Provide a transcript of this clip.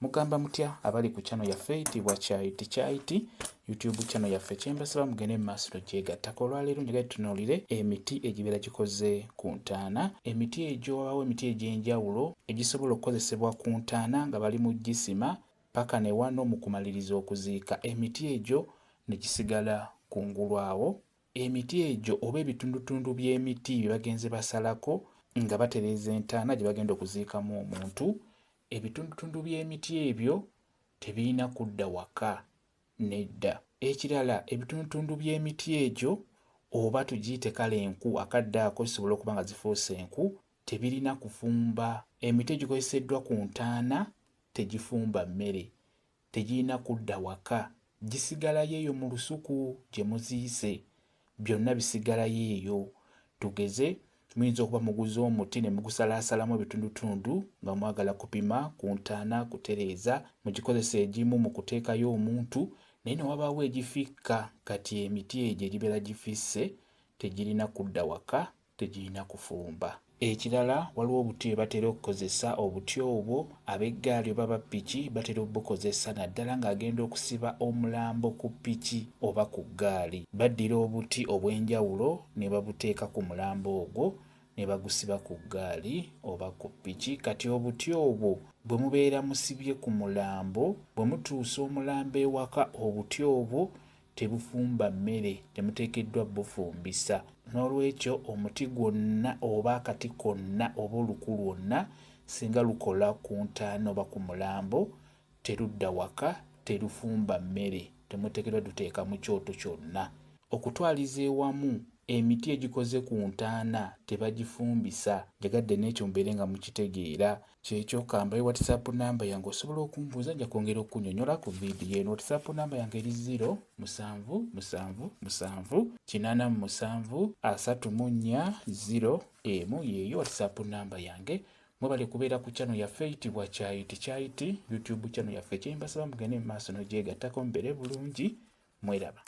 Mugamba mutya abali ku channel yaffe eyitibwa Kyayiti YouTube channel yaffe kyembasaba mugende mu maaso gyegattako. Olwaleero njagala tutunuulire emiti egibeera gikoze ku ntaana. Emiti egyo wabaawo emiti egy'enjawulo egisobola okukozesebwa ku ntaana nga bali mu gisima paka ne wano mu kumaliriza okuziika. Emiti egyo ne gisigala kungulu awo. Emiti egyo oba ebitundutundu by'emiti bye bagenze basalako nga batereeza entaana gye bagenda okuziikamu omuntu, ebitundutundu by'emiti ebyo tebirina kudda waka nedda. Ekirala, ebitundutundu by'emiti egyo oba tugiyite kale enku akadde ako zisobola okuba nga zifuuse enku, tebirina kufumba. Emiti egikozeseddwa ku ntaana tegifumba mmere, tegirina kudda waka, gisigalayo eyo mu lusuku gye muziise, byonna bisigalayo eyo. Tugeze muyinza okuba muguze omuti ne mugusalaasalamu ebitundutundu nga mwagala kupima ku ntaana kutereeza, mugikozesa egimu mu kuteekayo omuntu, naye ne wabaawo egifikka. Kati emiti egyo egibeera gifisse tegirina kudda waka, tegirina kufumba. Ekirala, waliwo obuti bwe batera okukozesa. Obuti obwo ab'eggaali oba ba ppiki batera obukozesa naddala ng'agenda okusiba omulambo ku ppiki oba ku ggaali. Baddira obuti obw'enjawulo ne babuteeka ku mulambo ogwo ne bagusiba ku ggaali oba ku ppiki. Kati obuti obwo bwe mubeera musibye ku mulambo, bwe mutuusa omulambo ewaka, obuti obwo tebufumba mmere, temuteekeddwa bufumbisa. N'olwekyo omuti gwonna oba akati konna oba oluku lwonna singa lukola ku ntaana oba ku mulambo terudda waka, terufumba mmere, temuteekeddwa duteeka mu kyoto kyonna. Okutwaliza ewamu emiti egikoze ku ntaana tebagifumbisa. Njagadde n'ekyo mubeere nga mukitegeera. Kyekyo kambaye WhatsApp namba yange osobola okumbuuza, nja kwongera okunnyonnyola ku viidiyo eno. WhatsApp namba yange eri 0777873401 yeeyo WhatsApp namba yange. Mwebale kubeera ku channel yaffe eyitibwa Kyayiti YouTube channel yaffe kyembasaba mugende mu maaso n'ogyegattako mubeere bulungi. Mweraba.